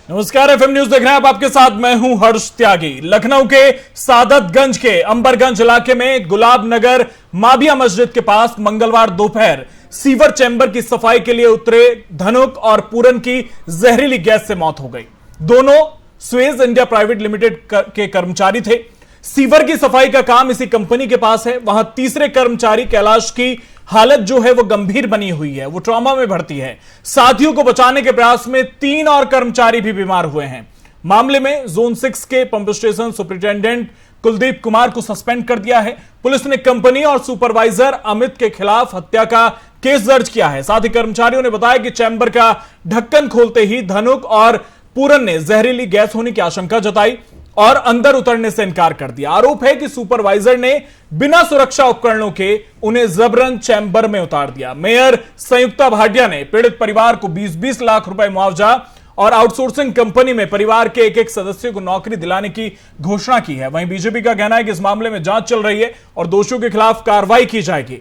नमस्कार, FM news देख रहे हैं आप। आपके साथ मैं हूं हर्ष त्यागी। लखनऊ के सादतगंज के अंबरगंज इलाके में गुलाब नगर माबिया मस्जिद के पास मंगलवार दोपहर सीवर चैंबर की सफाई के लिए उतरे धनुक और पूरन की जहरीली गैस से मौत हो गई। दोनों सुएज इंडिया प्राइवेट लिमिटेड के कर्मचारी थे। सीवर की सफाई का काम इसी कंपनी के पास है। वहां तीसरे कर्मचारी कैलाश की हालत जो है वो गंभीर बनी हुई है, वो ट्रॉमा में भर्ती है। साथियों को बचाने के प्रयास में 3 और कर्मचारी भी बीमार हुए हैं। मामले में जोन 6 के pump station superintendent Kuldeep Kumar को सस्पेंड कर दिया है। पुलिस ने कंपनी और सुपरवाइजर अमित के खिलाफ हत्या का केस दर्ज किया है। साथ ही कर्मचारियों ने बताया कि चैंबर का ढक्कन खोलते ही धनुक और पूरन ने जहरीली गैस होने की आशंका जताई और अंदर उतरने से इनकार कर दिया। आरोप है कि सुपरवाइजर ने बिना सुरक्षा उपकरणों के उन्हें जबरन चैंबर में उतार दिया। मेयर संयुक्ता भाटिया ने पीड़ित परिवार को 20-20 लाख रुपए मुआवजा और आउटसोर्सिंग कंपनी में परिवार के एक सदस्य को नौकरी दिलाने की घोषणा की है। वहीं बीजेपी का कहना है कि इस मामले में जांच चल रही है और दोषियों के खिलाफ कार्रवाई की जाएगी।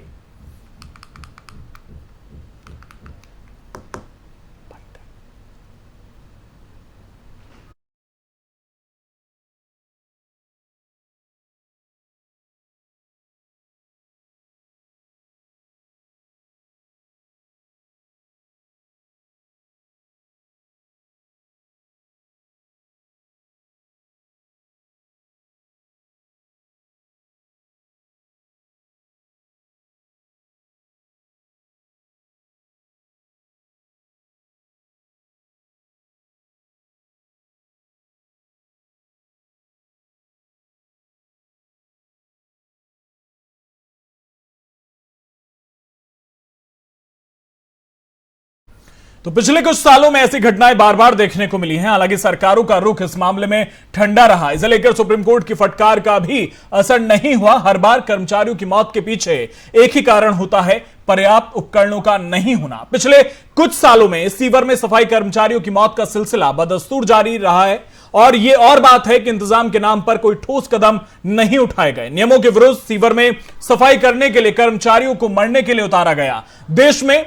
तो पिछले कुछ सालों में ऐसी घटनाएं बार बार देखने को मिली हैं। हालांकि सरकारों का रुख इस मामले में ठंडा रहा। इसे लेकर सुप्रीम कोर्ट की फटकार का भी असर नहीं हुआ। हर बार कर्मचारियों की मौत के पीछे एक ही कारण होता है, पर्याप्त उपकरणों का नहीं होना। पिछले कुछ सालों में सीवर में सफाई कर्मचारियों की मौत का सिलसिला बदस्तूर जारी रहा है और यह और बात है कि इंतजाम के नाम पर कोई ठोस कदम नहीं उठाए गए। नियमों के विरुद्ध सीवर में सफाई करने के लिए कर्मचारियों को मरने के लिए उतारा गया। देश में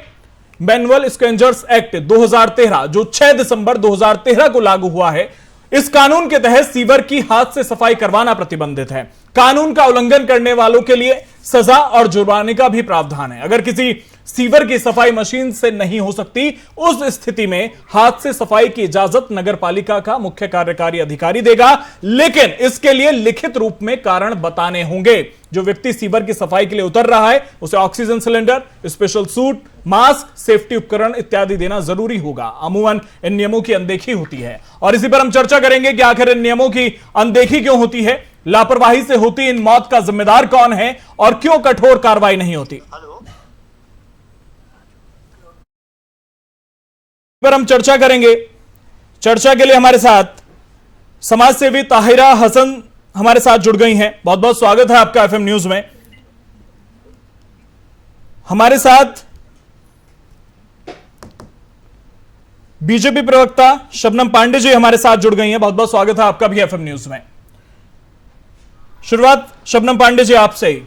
मैनुअल स्ट्रेंजर्स एक्ट 2013 जो 6 दिसंबर 2013 को लागू हुआ है, इस कानून के तहत सीवर की हाथ से सफाई करवाना प्रतिबंधित है। कानून का उल्लंघन करने वालों के लिए सजा और जुर्माने का भी प्रावधान है। अगर किसी सीवर की सफाई मशीन से नहीं हो सकती, उस स्थिति में हाथ से सफाई की इजाजत नगर पालिका का मुख्य कार्यकारी अधिकारी देगा, लेकिन इसके लिए लिखित रूप में कारण बताने होंगे। जो व्यक्ति सीवर की सफाई के लिए उतर रहा है उसे oxygen cylinder, special suit, mask, safety उपकरण इत्यादि देना जरूरी होगा। अमूमन इन नियमों की अनदेखी होती है और इसी पर हम चर्चा करेंगे कि आखिर इन नियमों की अनदेखी क्यों होती है, लापरवाही से होती इन मौत का जिम्मेदार कौन है और क्यों कठोर कार्रवाई नहीं होती। पर हम चर्चा करेंगे। चर्चा के लिए हमारे साथ समाज सेवी ताहिरा हसन हमारे साथ जुड़ गई हैं। बहुत बहुत स्वागत है आपका एफएम न्यूज में। हमारे साथ बीजेपी प्रवक्ता शबनम पांडे जी हमारे साथ जुड़ गई हैं। बहुत बहुत स्वागत है आपका भी एफएम न्यूज में। शुरुआत शबनम पांडे जी आपसे ही।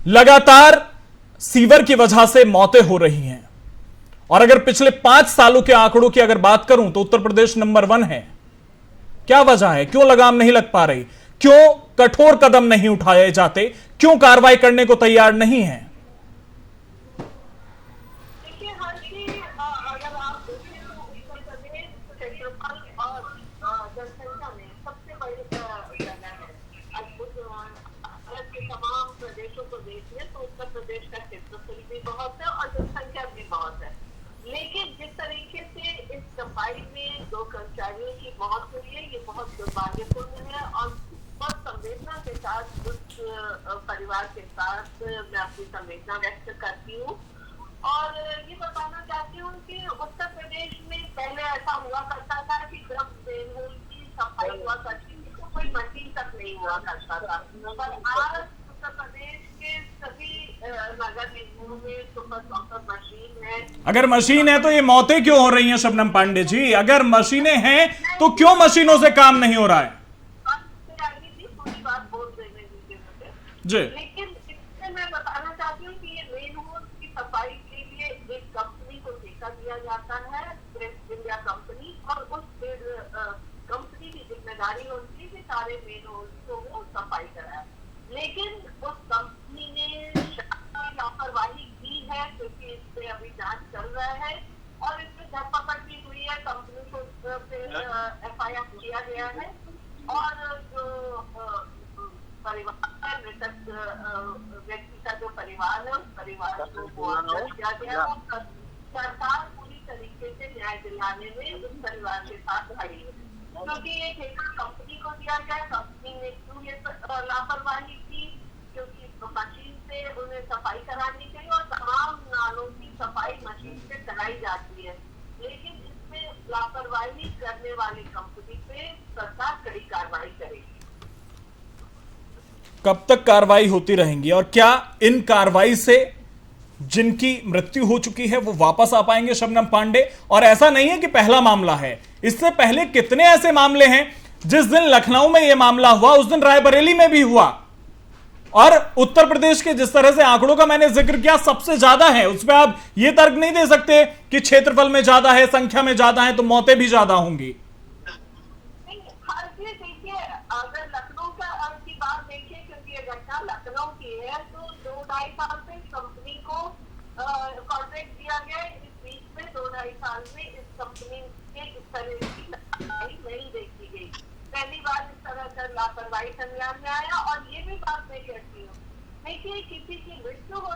लगातार सीवर की वजह से मौतें हो रही हैं और अगर पिछले 5 सालों के आंकड़ों की अगर बात करूं तो उत्तर प्रदेश नंबर 1 है। क्या वजह है, क्यों लगाम नहीं लग पा रही, क्यों कठोर कदम नहीं उठाए जाते, क्यों कार्रवाई करने को तैयार नहीं है? देखिए अगर आप देखें तो उत्तर प्रदेश क्षेत्रफल और जनसंख्या में सबसे बड़ी जगह है। भारत के तमाम प्रदेशों को देखें तो उत्तर प्रदेश का क्षेत्रफल भी बहुत है और जनसंख्या भी बहुत है। लेकिन जिस तरीके से इस सफाई में 2 कर्मचारियों की मौत हुई है, ये बहुत दुर्भाग्यपूर्ण है और बहुत संवेदना के साथ उस परिवार के साथ मैं अपनी संवेदना व्यक्त करती हूँ। और ये बताना चाहती हूँ कि उत्तर प्रदेश में पहले ऐसा हुआ करता था कि जब बेनहोल की सफाई हुआ करती थी तो कोई मशीन तक नहीं हुआ करता था। पर आज उत्तर प्रदेश के सभी नगर निगमों में सुपर सॉकर मशीन है। अगर मशीन है तो ये मौतें क्यों हो रही हैं शबनम पांडे जी? अगर मशीनें हैं तो क्यों मशीनों से काम नहीं हो रहा है? पूरी बात बोल देने दीजिए मुझे जी। लेकिन इससे मैं बताना चाहती हूँ कि ये मेनहोल की सफाई के लिए एक कंपनी को ठेका दिया जाता है, प्रेस इंडिया कंपनी, और उस 1.5 जिम्मेदारी होती है कि सारे मेन होल्स को वो सफाई कराए, लेकिन उस कंपनी ने कोई लापरवाही की है, क्योंकि इस पे अभी जांच चल रहा है और इसमें धरपकड़ भी हुई है। कंपनी को फिर FIR किया गया है और जो परिवार है, मृतक व्यक्ति का जो परिवार है, उस परिवार को मुआवजा दिया गया और सरकार पूरी तरीके से न्याय दिलाने में उस परिवार के साथ खड़ी है, क्योंकि ये ठेका कंपनी को दिया गया। कंपनी ने क्यों ये लापरवाही की, क्योंकि मशीन से उन्हें सफाई करानी चाहिए और तमाम नालों की सफाई मशीन से कराई जाती है, लेकिन इसमें लापरवाही करने वाली कंपनी पे सरकार कड़ी कार्रवाई करेगी। कब तक कार्रवाई होती रहेंगी और क्या इन कार्रवाई से जिनकी मृत्यु हो चुकी है वो वापस आ पाएंगे? शबनम पांडे, और ऐसा नहीं है कि पहला मामला है, इससे पहले कितने ऐसे मामले हैं। जिस दिन लखनऊ में यह मामला हुआ उस दिन रायबरेली में भी हुआ, और उत्तर प्रदेश के जिस तरह से आंकड़ों का मैंने जिक्र किया सबसे ज्यादा है, उस पर आप ये तर्क नहीं दे सकते कि क्षेत्रफल में ज्यादा है, संख्या में ज्यादा है तो मौतें भी ज्यादा होंगी। अगर लखनऊ की बात देखिए, क्योंकि ये घटना लखनऊ की है, तो 2-2.5 साल से कंपनी को कॉन्ट्रैक्ट दिया गया है। इस बीच में 2-2.5 साल में इस कंपनी के इस तरह की लापरवाही नहीं देखी गई। पहली बार इस तरह का लापरवाही संज्ञान में आया। और ये भी बात मैं कहती हूँ, देखिए किसी की मृत्यु हो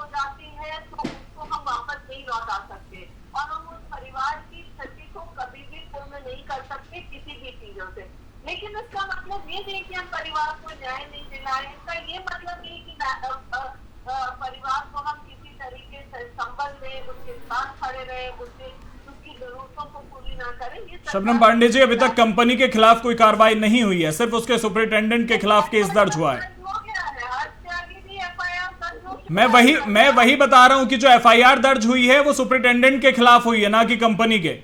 जाती है तो उसको हम वापस नहीं लौटा सकते और हम उस परिवार की क्षति को कभी भी पूर्ण नहीं कर सकते किसी भी चीजों से। लेकिन इसका मतलब ये नहीं कि हम परिवार को न्याय नहीं दिलाएं। इसका ये मतलब नहीं कि परिवार को हम किसी तरीके से संबल दें, उसके साथ खड़े रहे, उसकी जरूरतों को पूरी ना करें। शबनम पांडे जी, अभी तक कंपनी के खिलाफ कोई कार्रवाई नहीं हुई है, सिर्फ उसके सुपरिटेंडेंट के खिलाफ केस दर्ज हुआ है। मैं वही बता रहा हूं कि जो FIR दर्ज हुई है वो सुपरिटेंडेंट के खिलाफ हुई है, ना कि कंपनी के।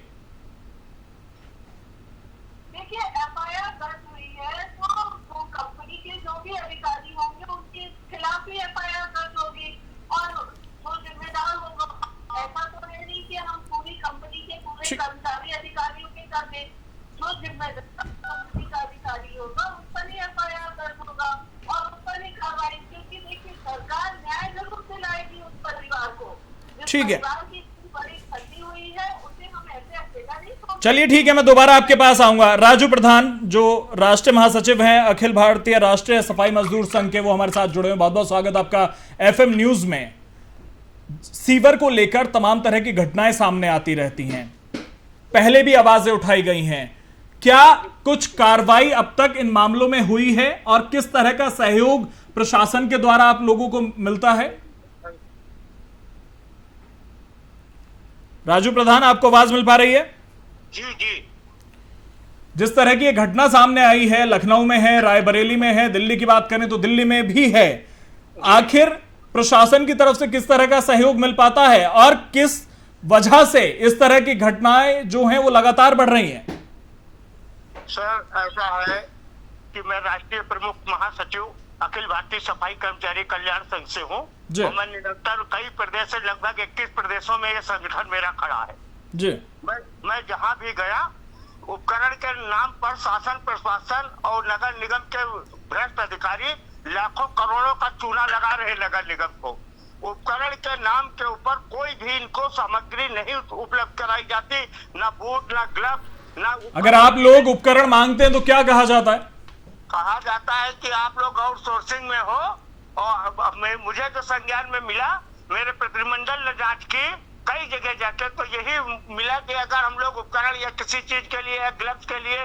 देखिए FIR दर्ज हुई है तो कंपनी के जो भी अधिकारी होंगे उनके खिलाफ ही FIR दर्ज होगी और जो जिम्मेदार होगा। ऐसा तो है नहीं कि हम पूरी कंपनी के पूरे कर्मचारी अधिकारियों के कर दें। जो जिम्मेदार कंपनी का अधिकारी होगा उस पर ही FIR दर्ज होगा और उस पर ही कार्रवाई, क्योंकि देखिए सरकार न्याय जरूर दिलाएगी उस परिवार को। ठीक है, बड़ी क्षति हुई है उसे हम ऐसे अकेला नहीं। चलिए ठीक है, मैं दोबारा आपके पास आऊंगा। राजू प्रधान जो राष्ट्रीय महासचिव हैं अखिल भारतीय राष्ट्रीय सफाई मजदूर संघ के, वो हमारे साथ जुड़े हुए। बहुत बहुत स्वागत आपका FM न्यूज में। सीवर को लेकर तमाम तरह की घटनाएं सामने आती रहती हैं, पहले भी आवाजें उठाई गई हैं। क्या कुछ कार्रवाई अब तक इन मामलों में हुई है और किस तरह का सहयोग प्रशासन के द्वारा आप लोगों को मिलता है? राजू प्रधान, आपको आवाज मिल पा रही है? जी जी। जिस तरह की ये घटना सामने आई है, लखनऊ में है, रायबरेली में है, दिल्ली की बात करें तो दिल्ली में भी है, आखिर प्रशासन की तरफ से किस तरह का सहयोग मिल पाता है और किस वजह से इस तरह की घटनाएं जो हैं वो लगातार बढ़ रही हैं? सर ऐसा है कि मैं राष्ट्रीय प्रमुख महासचिव अखिल भारतीय सफाई कर्मचारी कल्याण संघ से हूँ और मैं निरंतर कई प्रदेश से लगभग 21 प्रदेशों में ये संगठन मेरा खड़ा है जी। मैं जहाँ भी गया उपकरण के नाम पर शासन प्रशासन और नगर निगम के भ्रष्ट अधिकारी लाखों करोड़ों का चूना लगा रहे नगर निगम को। उपकरण के नाम के ऊपर कोई भी इनको सामग्री नहीं उपलब्ध कराई जाती, ना बूट ना ग्लव ना। अगर आप लोग उपकरण मांगते हैं तो क्या कहा जाता है? कहा जाता है कि आप लोग आउटसोर्सिंग में हो। और मुझे जो संज्ञान में मिला, मेरे प्रतिनिधिमंडल ने जांच की कई जगह जाके, तो यही मिला कि अगर हम लोग उपकरण या किसी चीज के लिए, ग्लव्स के लिए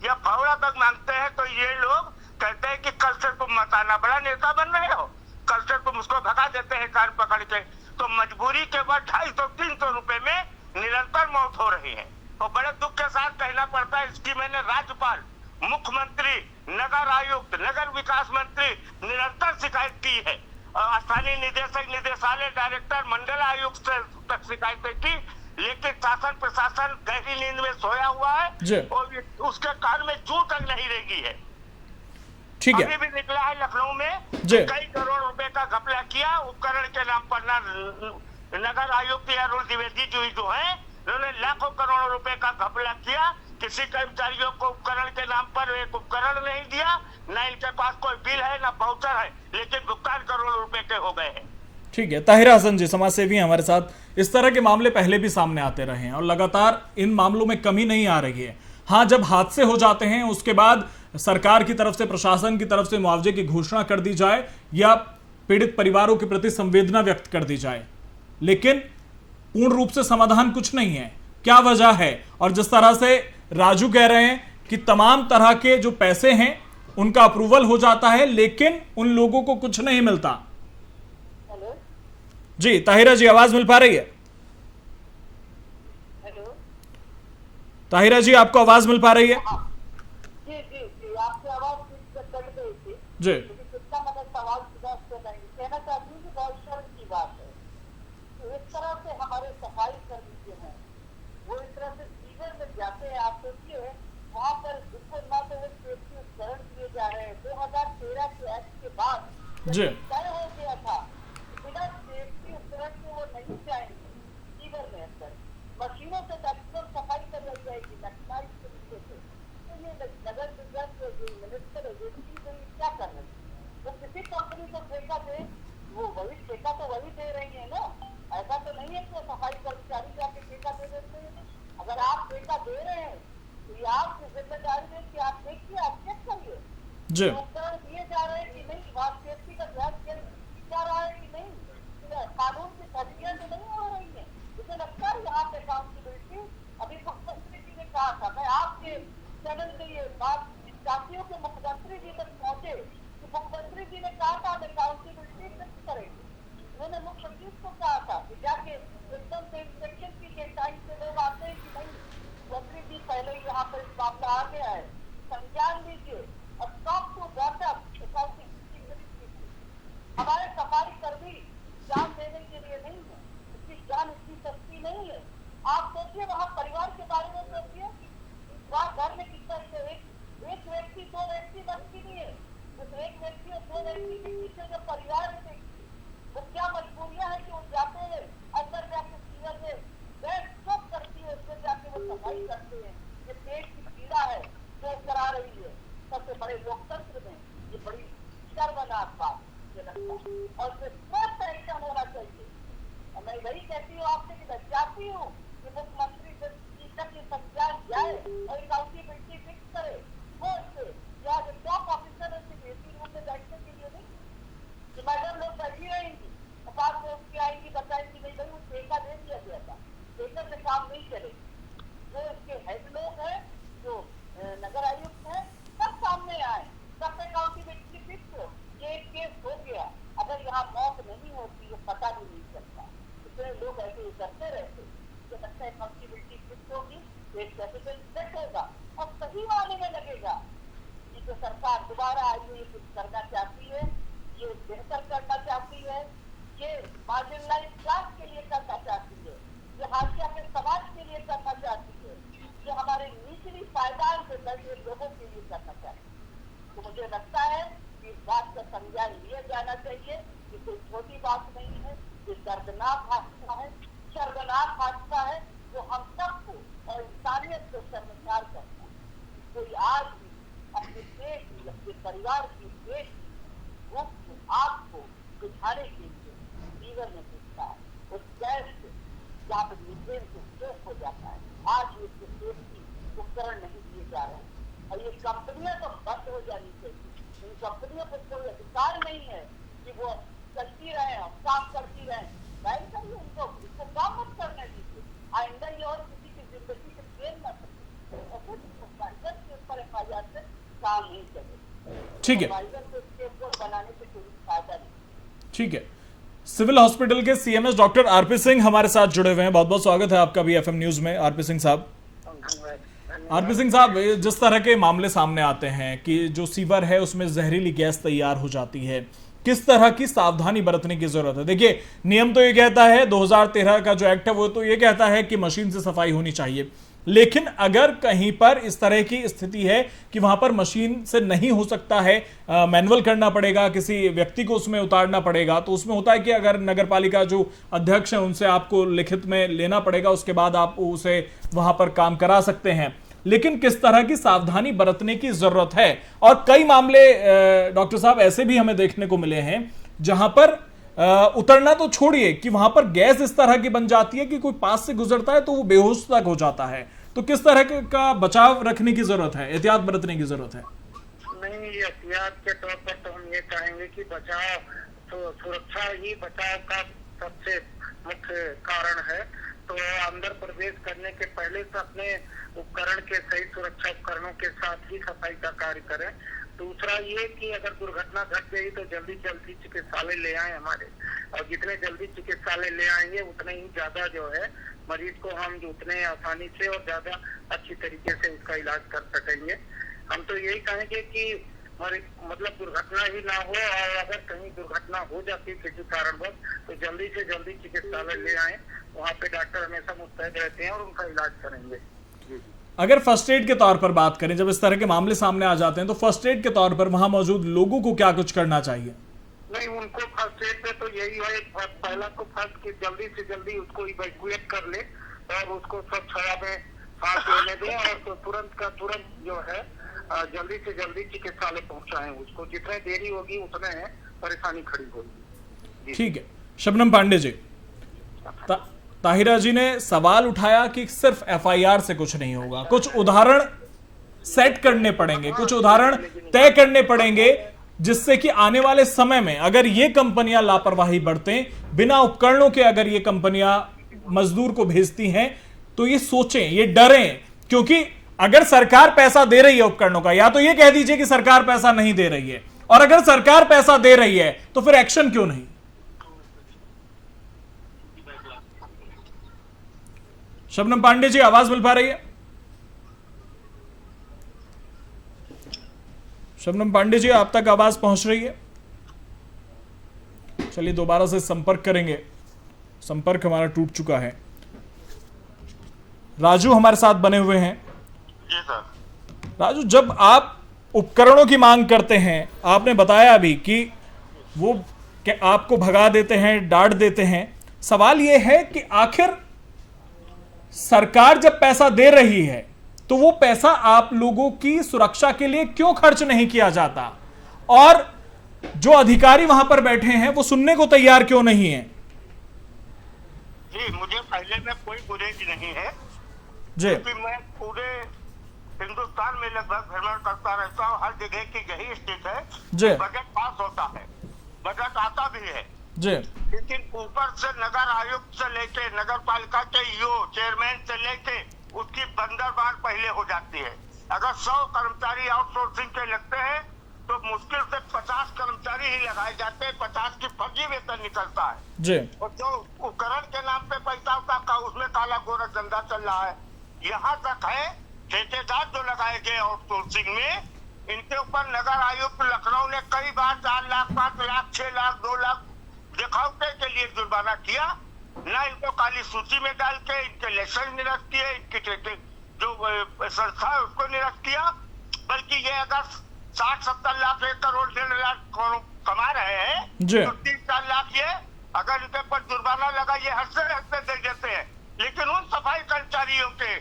या फावड़ा तक मांगते हैं तो ये लोग कहते हैं कि कल से तुम मत आना, बड़ा नेता बन रहे हो, कल से तुम उसको भगा देते हैं कान पकड़ के। तो मजबूरी के बाद 250-300 रुपए में निरंतर मौत हो रही है और बड़े दुख के साथ कहना पड़ता है। इसकी मैंने राज्यपाल, मुख्यमंत्री, नगर आयुक्त, नगर विकास मंत्री निरंतर शिकायत की है। स्थानीय निदेशक, निदेशालय डायरेक्टर, मंडल आयुक्त तक शिकायतें की, लेकिन शासन प्रशासन गहरी नींद में सोया हुआ है और उसके कान में जू तक नहीं रेगी है। ठीक है, अभी भी निकला है लखनऊ में कई करोड़ रुपए का घपला किया उपकरण के नाम पर। नगर आयुक्त अरुण द्विवेदी जो है, उन्होंने लाखों करोड़ों रुपए का घपला किया किसी कर्मचारियों को उपकरण के नाम पर एक उपकरण नहीं दिया, न इनके पास कोई बिल है न वाउचर है, लेकिन भुगतान करोड़ों रुपए के हो गए हैं। ठीक है, ताहिरा हसन जी समाज सेवी हैं हमारे साथ। इस तरह के मामले पहले भी सामने आते रहे हैं और लगातार इन मामलों में कमी नहीं आ रही है। हाँ, जब हादसे हो जाते हैं उसके बाद सरकार की तरफ से, प्रशासन की तरफ से मुआवजे की घोषणा कर दी जाए या पीड़ित परिवारों के प्रति संवेदना व्यक्त कर दी जाए, लेकिन पूर्ण रूप से समाधान कुछ नहीं है। क्या वजह है? और जिस तरह से राजू कह रहे हैं कि तमाम तरह के जो पैसे हैं उनका अप्रूवल हो जाता है लेकिन उन लोगों को कुछ नहीं मिलता। हेलो जी ताहिरा जी, आवाज मिल पा रही है? हेलो ताहिरा जी, आपको आवाज मिल पा रही है? जी जी जी, आपकी आवाज कट गई थी जी लेकिन कितना मतलब सवाल सीधा से नहीं कहना चाहती हूँ कि बहुत शर्म की बात है। तो इस तरह से हमारे सफाई कर्मी जो हैं वो इस तरह से सीवर में जाते हैं। आप सोचिए वहाँ पर उनको ना तो वो सेफ्टी उपकरण दिए जा रहे हैं। 2013 के एक्ट के बाद जी तय हो गया था कि बिना सेफ्टी उपकरण के वो नहीं जाएंगे सीवर में अंदर। मशीनों से मैक्सिमम सफाई करवाई जाएगी मैक्सिमाइज तरीके से। तो ये नगर निगम के जो मिनिस्टर एजेंसी जो क्या कर रहे हैं, वो किसी कंपनी को ठेका दे, वो वही ठेका तो वही दे रही है ना। ऐसा तो नहीं है कि सफाई कर्मचारी जाके ठेका दे देते हैं। अगर आप ठेका दे रहे हैं तो ये आपकी जिम्मेदारी है कि आप देखिए, आप चेक करिए जी उपकरण दिए जा रहे हैं कि नहीं, वहाँ सेफ्टी का ध्यान जा रहा है कि नहीं, कानून की धज्जियां तो नहीं हो रही है। मुझे लगता है यहाँ पे अकाउंटेबिलिटी अभी मुख्यमंत्री जी ने कहा था, मैं आपके चैनल से ये बात जातियों के मुख्यमंत्री जी तक पहुंचे कि मुख्यमंत्री जी ने कहा था हम अकाउंटेबिलिटी फिक्स करेंगे। उन्होंने मुख्य सचिव को कहा था कि जाके एकदम से इंस्पेक्शन कीजिए, टाइम से लोग आते हैं कि नहीं। मुख्यमंत्री जी पहले ही यहाँ पर इस मामला आ गया है, संज्ञान लीजिए और टॉप टू बॉटम अकाउंटेबिलिटी। हमारे सफाई कर्मी जान देने के लिए नहीं है, उसकी जान इतनी सस्ती नहीं है। आप सोचिए वहाँ परिवार के बारे में सोचिए, वहाँ घर में कितना एक व्यक्ति दो व्यक्ति बच्ची नहीं है, उस एक व्यक्ति और दो व्यक्ति के पीछे जो परिवार है वो क्या मजबूरियां है कि वो जाते हैं अंदर जाके सीवर में गैस चौक करती है, उसमें जाके वो सफाई करते हैं। ये पेट की पीड़ा है जो करा रही है सबसे बड़े लोकतंत्र में, ये बड़ी शर्मनाक बात मुझे लगता है और इसमें बहुत एक्शन होना चाहिए। और मैं वही कहती हूँ आपसे कि मैं चाहती हूँ कि मुख्यमंत्री जी तक ये संज्ञान जाए और अकाउंटेबिलिटी फिक्स करे। वो इससे या जो टॉप ऑफिसर है सिर्फ एसी रूम में बैठने के लिए नहीं, कि मैडम लोग बैठी रहेंगी और बाद में उसकी आएंगी बताएंगी नहीं भाई वो ठेका दे दिया गया था, ठेका से काम नहीं चलेगा। जो इसके हेड लोग हैं, जो नगर आयुक्त हैं, सब सामने आए, सब अकाउंटेबिलिटी फिक्स हो। ये एक केस हो गया, अगर यहाँ मौत नहीं होती ये पता भी नहीं चलता। इतने लोग ऐसे करते रहते, मुझे लगता है अकाउंटेबिलिटी फिक्स होगी, एक कैपिटल सेट होगा और सही मायने में लगेगा कि जो सरकार दोबारा आई हुई कुछ करना चाहती है, ये बेहतर करना चाहती है, ये मार्जिनलाइज क्लास के लिए करना चाहती है, ये हाशिया के समाज के लिए करना चाहती है, ये हमारे निचली पायदान से दबे लोगों के लिए करना चाहती है। तो मुझे लगता है कि इस बात का संज्ञान लिया जाना चाहिए कि कोई छोटी बात नहीं है, ये दर्दनाक हादसा है, शर्मनाक हादसा है जो हम सबको और इंसानियत को शर्मसार करता है। कोई आज भी अपने पेट की, अपने परिवार की पेट की भूख को, आग को बुझाने के लिए सीवर में घुसता है, उस गैस से जहाँ पर मीथेन से स्ट्रेस हो जाता है। आज ये सेफ्टी उपकरण नहीं दिए जा रहे हैं और ये कंपनियां तो बंद हो जानी चाहिए। इन कंपनियों को कोई अधिकार नहीं है कि वो चलती रहे और काम करती रहे। नहीं करिए उनको, इसको काम मत करने दीजिए। आइंदा ये और किसी की जिंदगी से खेल न सके और कुछ सुपरवाइजर के ऊपर एफआईआर से काम नहीं चले। ठीक है, सुपरवाइजर को स्टेट बनाने से कोई फायदा नहीं। ठीक है। सिविल हॉस्पिटल के सीएमएस डॉक्टर आरपी सिंह हमारे साथ जुड़े हुए हैं। बहुत बहुत स्वागत है आपका भी एफएम न्यूज में आरपी सिंह साहब। आरपी सिंह साहब, जिस तरह के मामले सामने आते हैं कि जो सीवर है उसमें जहरीली गैस तैयार हो जाती है, किस तरह की सावधानी बरतने की जरूरत है? देखिए, नियम तो ये कहता है, 2013 का जो एक्ट है वो तो ये कहता है कि मशीन से सफाई होनी चाहिए, लेकिन अगर कहीं पर इस तरह की स्थिति है कि वहां पर मशीन से नहीं हो सकता है, मैनुअल करना पड़ेगा, किसी व्यक्ति को उसमें उतारना पड़ेगा, तो उसमें होता है कि अगर नगर पालिका जो अध्यक्ष है उनसे आपको लिखित में लेना पड़ेगा, उसके बाद आप उसे वहां पर काम करा सकते हैं। लेकिन किस तरह की सावधानी बरतने की जरूरत है। और कई मामले डॉक्टर साहब ऐसे भी हमें देखने को मिले हैं जहां पर उतरना तो छोड़िए कि वहां पर गैस इस तरह की बन जाती है कि कोई पास से गुजरता है तो वो बेहोश तक हो जाता है। तो किस तरह का बचाव रखने की जरूरत है, एहतियात बरतने की जरूरत है? नहीं, एहतियात के तौर पर तो हम ये कहेंगे कि बचाव तो सुरक्षा ही बचाव का सबसे मुख्य कारण है। तो अंदर प्रवेश करने के पहले से अपने उपकरण के सही सुरक्षा उपकरणों के साथ ही सफाई का कार्य करें। दूसरा ये कि अगर दुर्घटना घट गई तो जल्दी जल्दी चिकित्सालय ले आए हमारे, और जितने जल्दी चिकित्सालय ले आएंगे उतने ही ज्यादा जो है मरीज को हम उतने आसानी से और ज्यादा अच्छी तरीके से उसका इलाज कर सकेंगे। हम तो यही कहेंगे कि मतलब दुर्घटना ही ना हो, और अगर कहीं दुर्घटना हो जाती है किसी कारणवश तो जल्दी से जल्दी चिकित्सालय ले आए। वहाँ पे डॉक्टर हमेशा मुस्तैद रहते हैं और उनका इलाज करेंगे। अगर फर्स्ट एड के तौर पर बात करें, जब इस तरह के मामले सामने आ जाते हैं तो फर्स्ट एड के तौर पर वहां मौजूद लोगों को क्या कुछ करना चाहिए? नहीं, उनको फर्स्ट एड पे तो यही है, पहला तो फर्स्ट की जल्दी से जल्दी उसको इवैक्यूएट कर ले और उसको स्वच्छ हवा में सांस लेने दें, और तो तुरंत का तुरंत जो है जल्दी से जल्दी चिकित्सालय पहुंचाएं उसको। जितने देरी होगी उतने परेशानी खड़ी होगी। ठीक है। शबनम पांडे जी, ताहिरा जी ने सवाल उठाया कि सिर्फ एफआईआर से कुछ नहीं होगा, कुछ उदाहरण सेट करने पड़ेंगे, कुछ उदाहरण तय करने पड़ेंगे जिससे कि आने वाले समय में अगर ये कंपनियां लापरवाही बरतें, बिना उपकरणों के अगर ये कंपनियां मजदूर को भेजती हैं तो ये सोचें, ये डरें। क्योंकि अगर सरकार पैसा दे रही है उपकरणों का, या तो ये कह दीजिए कि सरकार पैसा नहीं दे रही है, और अगर सरकार पैसा दे रही है तो फिर एक्शन क्यों नहीं? शबनम पांडे जी, आवाज मिल पा रही है? शबनम पांडे जी, आप तक आवाज पहुंच रही है? चलिए दोबारा से संपर्क करेंगे, संपर्क हमारा टूट चुका है। राजू हमारे साथ बने हुए हैं। जी सर। राजू, जब आप उपकरणों की मांग करते हैं, आपने बताया अभी कि वो आपको भगा देते हैं, डांट देते हैं, सवाल यह है कि आखिर सरकार जब पैसा दे रही है तो वो पैसा आप लोगों की सुरक्षा के लिए क्यों खर्च नहीं किया जाता, और जो अधिकारी वहां पर बैठे हैं वो सुनने को तैयार क्यों नहीं है? जी, मुझे पहले में कोई गुरेज नहीं है जी, क्योंकि मैं पूरे हिंदुस्तान में लगभग भ्रमण करता रहता हूँ। हर जगह की यही स्थिति है जी, बजट पास होता है, बजट आता भी है, जी, लेकिन ऊपर से नगर आयुक्त से लेके नगर पालिका के ईओ चेयरमैन से लेके उसकी बंदरबार पहले हो जाती है। अगर 100 कर्मचारी आउटसोर्सिंग के लगते हैं तो मुश्किल से 50 कर्मचारी ही लगाए जाते हैं, 50 की फर्जी वेतन निकलता है जी, और जो उपकरण के नाम पे पैसा होता उसमें काला गोरा धंधा चल रहा है। यहाँ तक है ठेकेदार जो लगाए गए आउटसोर्सिंग में, इनके ऊपर नगर आयुक्त लखनऊ ने कई बार 4 लाख, 5 लाख, 6 लाख, 2 लाख दिखावटे के लिए जुर्माना किया। ना इनको काली सूची में डाल के इनके लाइसेंस निरस्त किए, इनकी जो संस्था है उसको निरस्त किया, बल्कि ये अगर 60-70 लाख, 1 करोड़, 1.5 लाख कमा रहे हैं तो 3-4 लाख ये अगर इनके पर जुर्माना लगा ये हंसते दे देते हैं। लेकिन उन सफाई कर्मचारियों के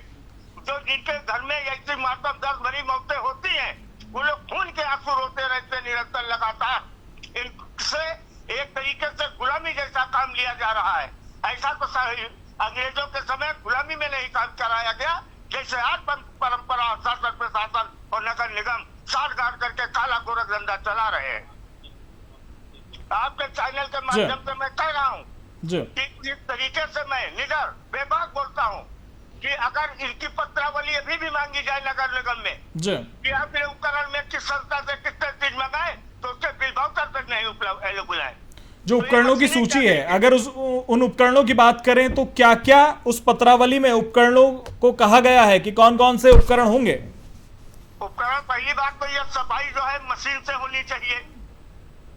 जो जिनके घर में ऐसी मातम दर्द भरी मौतें होती हैं, वो लोग खून के आंसू रोते रहते निरंतर लगातार। इनसे एक तरीके से गुलामी जैसा काम लिया जा रहा है। ऐसा तो अंग्रेजों के समय गुलामी में नहीं काम कराया गया, जैसे आज परंपरा शासन प्रशासन और नगर निगम साठ गांठ करके काला गोरख धंधा चला रहे हैं। आपके चैनल के माध्यम से मैं कह रहा हूँ कि इस तरीके से मैं निडर बेबाक बोलता हूँ कि अगर इनकी पत्रावली अभी भी मांगी जाए नगर निगम में कि अपने उपकरण में किस संस्था से कितने चीज मंगाए तो उसके बिल वाउचर तक नहीं उपलब्ध है। जो उपकरणों की सूची है, अगर उन उपकरणों की बात करें तो क्या क्या उस पत्रावली में उपकरणों को कहा गया है कि कौन कौन से उपकरण होंगे? उपकरण, पहली बात तो यह सफाई जो है मशीन से होनी चाहिए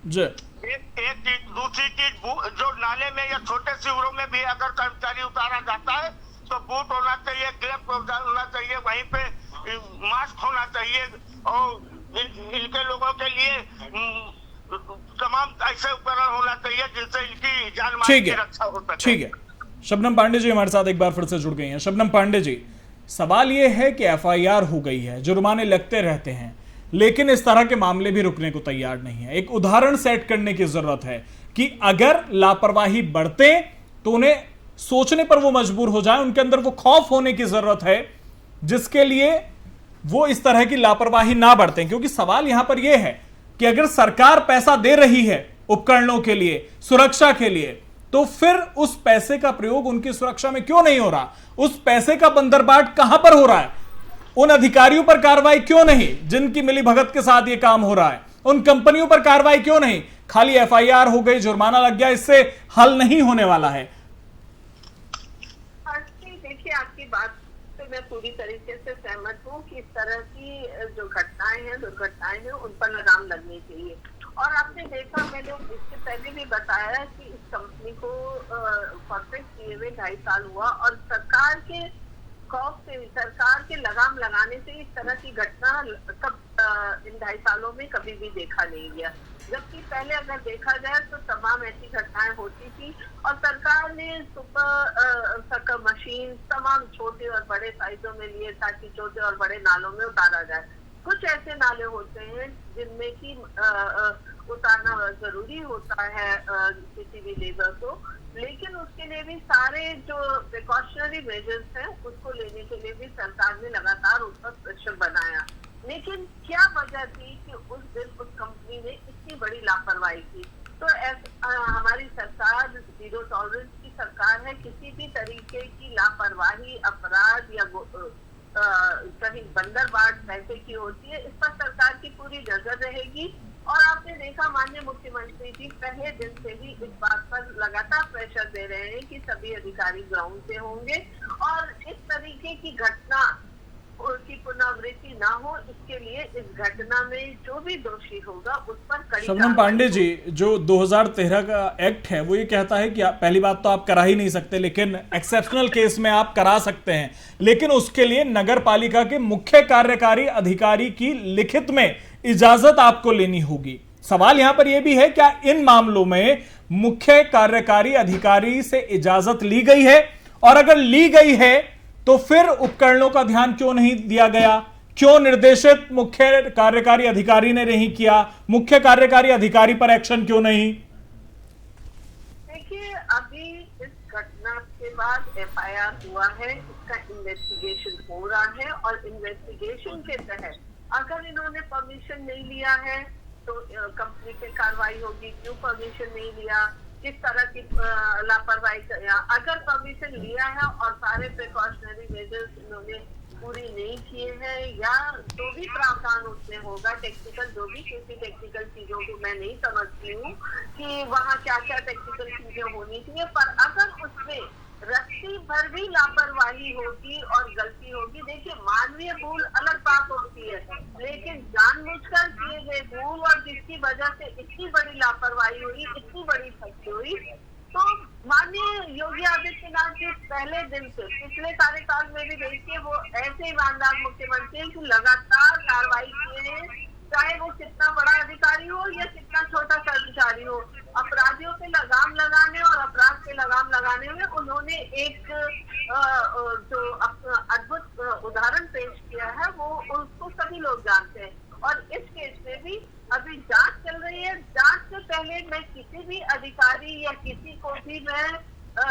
जी। एक चीज, दूसरी चीज जो नाले में या छोटे शिविरों में भी अगर कर्मचारी उतारा जाता है तो बूट होना चाहिए, ग्लव्स होना चाहिए, वहीं पे मास्क होना चाहिए, और इनके लोगों के लिए तमाम ऐसे उपकरण होना चाहिए जिनसे इनकी जान माल की रक्षा हो सके। ठीक है। शबनम पांडे जी हमारे साथ एक बार फिर से जुड़ गई हैं। शबनम पांडे जी, सवाल यह है कि एफआईआर हो गई है, जुर्माने लगते रहते हैं, लेकिन इस तरह के मामले भी रुकने को तैयार नहीं है। एक उदाहरण सेट करने की जरूरत है कि अगर लापरवाही बढ़ते तो उन्हें सोचने पर वो मजबूर हो जाए, उनके अंदर वो खौफ होने की जरूरत है जिसके लिए वो इस तरह की लापरवाही ना बरतें। क्योंकि सवाल यहां पर यह है कि अगर सरकार पैसा दे रही है उपकरणों के लिए, सुरक्षा के लिए, तो फिर उस पैसे का प्रयोग उनकी सुरक्षा में क्यों नहीं हो रहा? उस पैसे का बंदरबाट कहां पर हो रहा है? उन अधिकारियों पर कार्रवाई क्यों नहीं जिनकी मिलीभगत के साथ यह काम हो रहा है? उन कंपनियों पर कार्रवाई क्यों नहीं? खाली एफआईआर हो गई, जुर्माना लग गया, इससे हल नहीं होने वाला है। देखिए, आपकी बात से मैं पूरी तरीके से सहमत हूँ कि इस तरह की जो घटनाएं हैं, दुर्घटनाएं हैं, उन पर लगाम लगनी चाहिए। और आपने देखा, मैंने इससे पहले भी बताया कि इस कंपनी को परफेक्ट किए हुए 2.5 साल हुआ और सरकार के खौफ से, सरकार के लगाम लगाने से इस तरह की घटना इन 2.5 सालों में कभी भी देखा नहीं गया। जबकि पहले अगर देखा जाए तो तमाम ऐसी घटनाएं होती थी और सरकार ने सुपर मशीन तमाम छोटे और बड़े साइजों में लिए ताकि छोटे और बड़े नालों में उतारा जाए। कुछ ऐसे नाले होते हैं जिनमें कि उतारना जरूरी होता है किसी भी लेबर को, लेकिन उसके लिए भी सारे जो प्रिकॉशनरी मेजर्स हैं उसको लेने के लिए भी सरकार ने लगातार उस पर प्रेशर बनाया। लेकिन क्या वजह थी कि उस दिन उस कंपनी ने इतनी बड़ी लापरवाही की? तो हमारी सरकार जीरो टॉलरेंस की सरकार है। किसी भी तरीके की लापरवाही, अपराध या कहीं बंदरबाट पैसे की होती है, इस पर सरकार की पूरी नजर रहेगी। और आपने देखा, माननीय मुख्यमंत्री जी पहले दिन से ही इस बात पर लगातार प्रेशर दे रहे हैं कि सभी अधिकारी ग्राउंड पे होंगे और इस तरीके की घटना की पुनरावृत्ति ना हो, इसके लिए इस घटना में जो भी दोषी होगा उस पर कड़ी शबनम पांडे जी, जो 2013 का एक्ट है वो ये कहता है कि पहली बात तो आप करा ही नहीं सकते, लेकिन एक्सेप्शनल केस में आप करा सकते हैं, लेकिन उसके लिए नगर पालिका के मुख्य कार्यकारी अधिकारी की लिखित में इजाजत आपको लेनी होगी। सवाल यहां पर यह भी है, क्या इन मामलों में मुख्य कार्यकारी अधिकारी से इजाजत ली गई है? और अगर ली गई है तो फिर उपकरणों का ध्यान क्यों नहीं दिया गया? क्यों निर्देशित मुख्य कार्यकारी अधिकारी ने नहीं किया? मुख्य कार्यकारी अधिकारी पर एक्शन क्यों नहीं? देखिए, अभी इस घटना के बाद एफआईआर हुआ है, इसका इन्वेस्टिगेशन हो रहा है और इन्वेस्टिगेशन के तहत अगर इन्होंने परमिशन नहीं लिया है तो कंपनी पे कार्रवाई होगी। क्यों परमिशन नहीं लिया, किस तरह की लापरवाही किया? अगर परमिशन लिया है और सारे प्रिकॉशनरी मेजर्स इन्होंने पूरी नहीं किए हैं या जो भी प्रावधान उसमें होगा, टेक्निकल जो भी किसी टेक्निकल चीजों को मैं नहीं समझती हूँ कि वहाँ क्या क्या टेक्निकल चीजें होनी चाहिए, पर अगर उसमें रस्सी भर भी लापरवाही होगी और गलती होगी, देखिए मानवीय भूल अलग बात होती है, लेकिन जानबूझकर किए गए भूल और जिसकी वजह से इतनी बड़ी लापरवाही हुई, इतनी बड़ी क्षति हुई, तो माननीय योगी आदित्यनाथ जी पहले दिन से पिछले कार्यकाल में भी देखिए वो ऐसे ईमानदार मुख्यमंत्री हैं कि लगातार कार्रवाई किए हैं, चाहे वो कितना बड़ा अधिकारी हो या कितना छोटा कर्मचारी हो। अपराधियों पे लगाम लगाने और अपराध पे लगाम लगाने में उन्होंने एक जो अद्भुत उदाहरण पेश किया है, वो उसको सभी लोग जानते हैं। और इस केस में भी अभी जांच चल रही है। जांच से पहले मैं किसी भी अधिकारी या किसी को भी मैं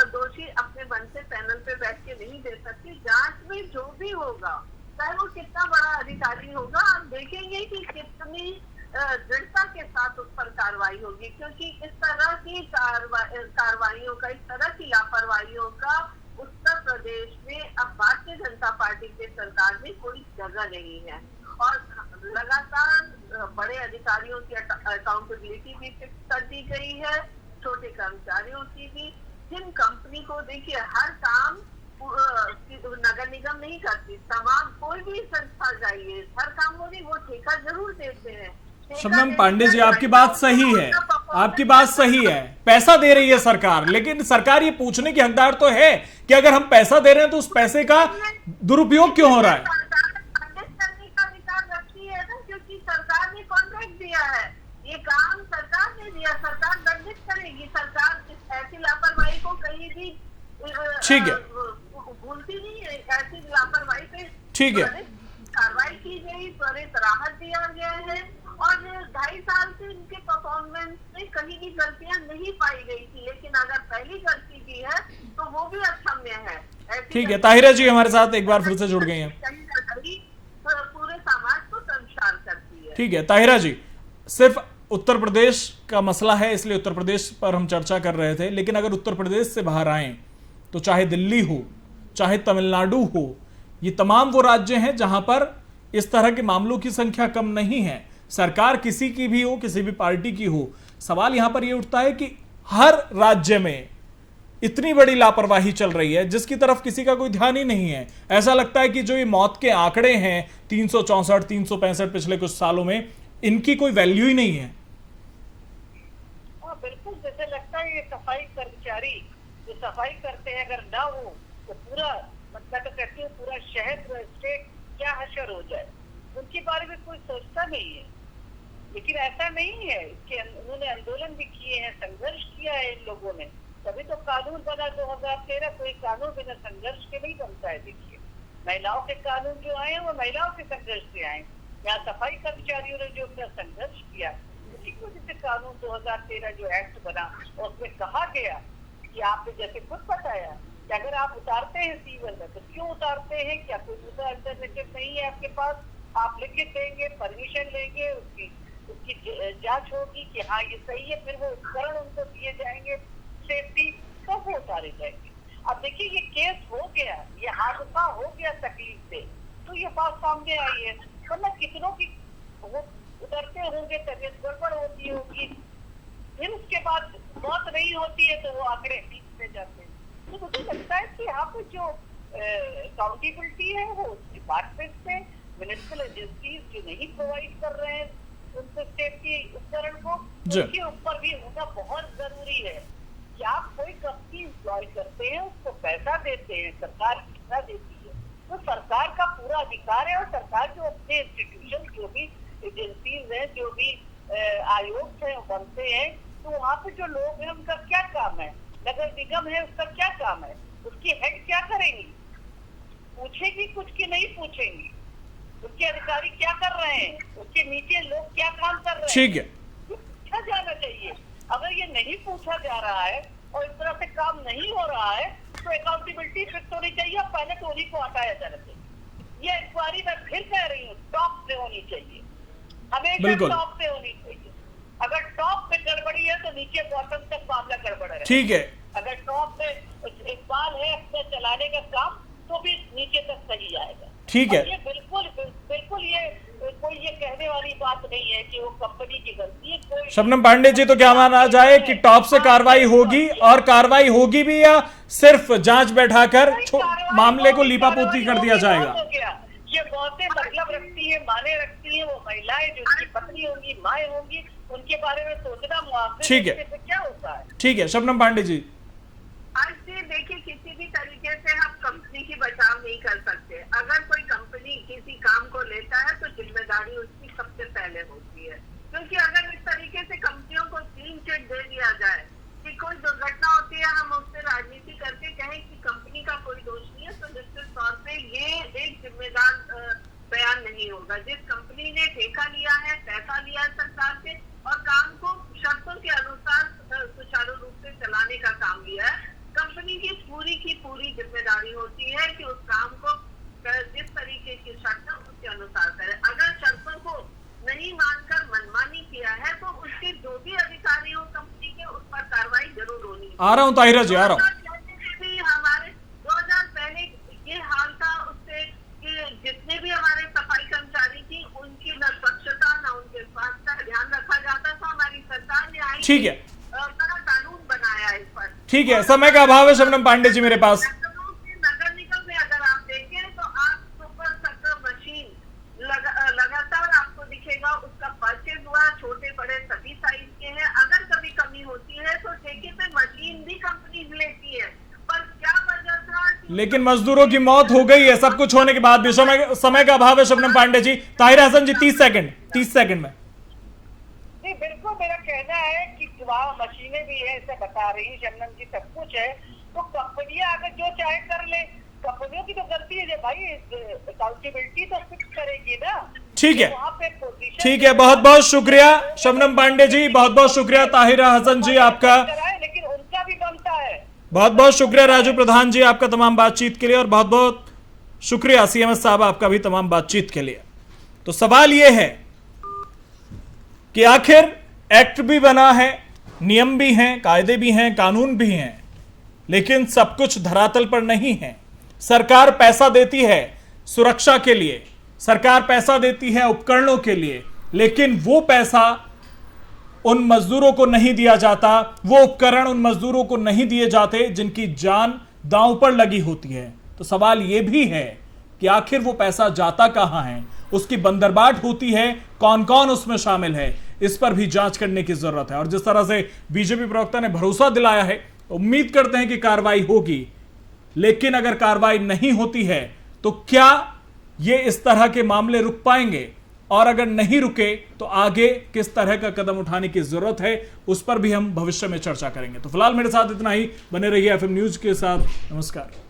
दोषी अपने मन से पैनल पे बैठ के नहीं दे सकती। जांच में जो भी होगा, चाहे वो कितना बड़ा अधिकारी होगा, आप देखेंगे कि कितनी दृढ़ता के साथ उस पर कार्रवाई होगी, क्योंकि इस तरह की कार्रवाइयों का, इस तरह की लापरवाहियों का उत्तर प्रदेश में अब भारतीय जनता पार्टी के सरकार में कोई जगह नहीं है। और लगातार बड़े अधिकारियों की अकाउंटेबिलिटी भी फिक्स कर दी गई है, छोटे कर्मचारियों की भी। जिन कंपनी को देखिए हर काम नगर निगम नहीं करती, तमाम कोई भी संस्था जाइए, हर काम वो ठेका जरूर देते हैं। शबनम पांडे जी, आपकी बात सही है, आपकी बात सही है, पैसा दे रही है सरकार, लेकिन सरकार ये पूछने की हकदार तो है कि अगर हम पैसा दे रहे हैं तो उस पैसे का दुरुपयोग क्यों हो रहा है? करने का अधिकार रखती है ना, क्योंकि सरकार ने कॉन्ट्रैक्ट दिया है, ये काम सरकार ने दिया, सरकार दंडित करेगी। सरकार ऐसी लापरवाही को कहीं भी ठीक है, भूलती नहीं है, ऐसी लापरवाही ठीक है, कार्रवाई की गई, त्वरित राहत दिया गया है और 2.5 साल से इनके परफॉर्मेंस में कहीं भी गलतियां नहीं पाई गई थी, लेकिन अगर पहली गलती भी है तो वो भी अक्षम्य है। ठीक है। ताहिरा जी हमारे साथ एक बार फिर से जुड़ गई हैं। कहीं ना कहीं पूरे समाज को शर्मसार करती है। ठीक है ताहिरा जी, सिर्फ उत्तर प्रदेश का मसला है इसलिए उत्तर प्रदेश पर हम चर्चा कर रहे थे, लेकिन अगर उत्तर प्रदेश से बाहर आए तो चाहे दिल्ली हो चाहे तमिलनाडु हो, ये तमाम वो राज्य हैं जहां पर इस तरह के मामलों की संख्या कम नहीं है। सरकार किसी की भी हो, किसी भी पार्टी की हो, सवाल यहां पर यह उठता है कि हर राज्य में इतनी बड़ी लापरवाही चल रही है जिसकी तरफ किसी का कोई ध्यान ही नहीं है। ऐसा लगता है कि जो ये मौत के आंकड़े हैं 364 365 पिछले कुछ सालों में, इनकी कोई वैल्यू ही नहीं है। बिल्कुल, जैसे लगता है ये सफाई कर्मचारी जो सफाई करते हैं अगर ना हो तो पूरा, मतलब तो कहती हूँ पूरा शहर पूरा स्टेट क्या हशर हो जाए। उनके बारे में कोई सोचता नहीं है, लेकिन ऐसा नहीं है। इसके उन्होंने आंदोलन भी किए हैं, संघर्ष किया है इन लोगों ने, तभी तो कानून बना 2013। कोई कानून बिना संघर्ष के नहीं बनता है। देखिए महिलाओं के कानून जो आए वो महिलाओं के संघर्ष से आए। यहाँ सफाई कर्मचारियों ने जो अपना संघर्ष किया, उसी की वजह से कानून 2013 जो एक्ट बना, और उसमें कहा गया कि आपने जैसे खुद बताया कि अगर आप उतारते हैं सीवर में तो क्यों उतारते हैं, क्या कोई दूसरा अल्टरनेटिव नहीं है आपके पास, आप लिखित देंगे, परमिशन लेंगे, उसकी जांच होगी कि हाँ ये सही है, फिर वो उपकरण उनको दिए जाएंगे सेफ्टी, तो वो उतारे जाएंगे। अब देखिए ये केस हो गया, ये हादसा हो गया तकलीफ से, तो ये बात सामने आई है। मतलब कितनों की वो उतरते होंगे, तबीयत गड़बड़ होती होगी, फिर उसके बाद मौत नहीं होती है तो वो आंकड़े पीछे जाते हैं। तो मुझे लगता है कि यहाँ पे जो अकाउंटेबिलिटी है वो डिपार्टमेंट से, म्युनिसिपल एजेंसीज जो नहीं प्रोवाइड कर रहे हैं उनसे सेफ्टी उपकरण को, उनके ऊपर भी होना बहुत जरूरी है। कि आप कोई कंपनी एम्प्लॉय करते हैं, उसको पैसा देते हैं, सरकार पैसा देती है, तो सरकार का पूरा अधिकार है। और सरकार जो अपने इंस्टीट्यूशन जो भी एजेंसीज हैं, जो भी आयोग है बनते हैं, तो वहाँ पे जो लोग हैं उनका क्या काम है, नगर निगम है उसका क्या काम है, उसकी हेड क्या करेंगी, पूछेगी कुछ की नहीं पूछेंगी, उसके अधिकारी क्या कर रहे हैं, उसके नीचे लोग क्या काम कर रहे हैं, ठीक है, पूछा जाना चाहिए। अगर ये नहीं पूछा जा रहा है और इस तरह से काम नहीं हो रहा है तो अकाउंटेबिलिटी फिक्स होनी चाहिए, पहले तो उन्हीं को हटाया जाना चाहिए। ये इंक्वायरी मैं फिर कह रही हूँ टॉप से होनी चाहिए, हमेशा टॉप से होनी चाहिए। अगर टॉप पे गड़बड़ी है तो नीचे बॉटम तक मामला गड़बड़ है। ठीक है, अगर टॉप पे इकबाल है अपने चलाने का काम तो भी नीचे तक सही आएगा। ठीक है, ये बिल्कुल बिल्कुल ये कोई ये कहने वाली बात नहीं है कि वो कंपनी की गलती है। कोई शबनम पांडे जी, तो क्या माना जाए कि टॉप से कार्रवाई होगी, और कार्रवाई होगी भी या सिर्फ जांच बैठाकर मामले को लीपापोती कर दिया जाएगा? ये बहुतें मतलब रखती है, माने रखती है, वो महिलाएं जो उनकी पत्नी होंगी, माएँ होंगी, उनके बारे में सोचना मुआवजे ठीक है, क्या होता है। ठीक है शबनम पांडे जी, आज से देखिए किसी भी तरीके से हम कंपनी की बचाव नहीं कर सकते। अगर कोई कंपनी किसी काम को लेता है तो जिम्मेदारी उसकी सबसे पहले होती है, क्योंकि अगर इस तरीके से कंपनियों को क्लीन चिट दे दिया जाए कि कोई दुर्घटना होती है हम उससे राजनीति करके कहें कि कंपनी का कोई दोष नहीं है, तो निश्चित तौर पे ये एक जिम्मेदार बयान नहीं होगा। जिस कंपनी ने ठेका लिया है, पैसा लिया है सरकार से और काम को शर्तों के अनुसार सुचारू रूप से चलाने का काम लिया है, कंपनी की पूरी जिम्मेदारी होती है कि उस काम को जिस तरीके की शर्त है उसके अनुसार करे। अगर शर्तों को नहीं मानकर मनमानी किया है तो उसके जो भी अधिकारी हो कंपनी के उस पर कार्रवाई जरूर होनी है। आ रहा हूँ ताहिरा जी, आ रहा हूँ। हमारे 2000 पहले ये हाल था उससे कि जितने भी हमारे सफाई कर्मचारी थी उनकी न स्वच्छता न उनके स्वास्थ्य का ध्यान रखा जाता था। हमारी सरकार ने आई, ठीक है, कानून बनाया इस पर। ठीक है, समय का अभाव है शबनम पांडे जी मेरे पास। नगर निगम में अगर आप देखें तो आप सुपर सक्कर मशीन लगातार आपको दिखेगा, उसका परचेज हुआ, छोटे बड़े सभी साइज के हैं। अगर कभी कमी होती है तो ठेके पे मशीन भी कंपनी लेती है, पर क्या वजह था? लेकिन मजदूरों की मौत हो गई है सब कुछ होने के बाद भी। समय का अभाव है शबनम पांडे जी। ताहिरा हसन जी 30 सेकंड में। नहीं, बिल्कुल मेरा कहना है कि वहाँ मशीनें भी है, ऐसे बता रही शबनम जी, सब कुछ है, तो कंपनियां अगर जो चाहे कर ले, कंपनियों की तो गलती है भाई, अकाउंटेबिलिटी तो फिक्स करेगी ना। ठीक है, वहाँ पे पोजीशन ठीक है, बहुत बहुत शुक्रिया शबनम पांडे जी, बहुत बहुत शुक्रिया ताहिरा हसन जी आपका, लेकिन उनका भी बनता है। बहुत बहुत शुक्रिया राजू प्रधान जी आपका तमाम बातचीत के लिए, और बहुत बहुत शुक्रिया सीएमएस साहब आपका भी तमाम बातचीत के लिए। तो सवाल यह है कि आखिर एक्ट भी बना है, नियम भी हैं, कायदे भी हैं, कानून भी हैं, लेकिन सब कुछ धरातल पर नहीं है। सरकार पैसा देती है सुरक्षा के लिए, सरकार पैसा देती है उपकरणों के लिए, लेकिन वो पैसा उन मजदूरों को नहीं दिया जाता, वो उपकरण उन मजदूरों को नहीं दिए जाते जिनकी जान दांव पर लगी होती है। तो सवाल यह भी है कि आखिर वो पैसा जाता कहां है, उसकी बंदरबाट होती है, कौन कौन उसमें शामिल है, इस पर भी जांच करने की जरूरत है। और जिस तरह से बीजेपी प्रवक्ता ने भरोसा दिलाया है, उम्मीद करते हैं कि कार्रवाई होगी, लेकिन अगर कार्रवाई नहीं होती है तो क्या ये इस तरह के मामले रुक पाएंगे, और अगर नहीं रुके तो आगे किस तरह का कदम उठाने की जरूरत है, उस पर भी हम भविष्य में चर्चा करेंगे। तो फिलहाल मेरे साथ इतना ही, बने रहिए एफएम न्यूज के साथ। नमस्कार।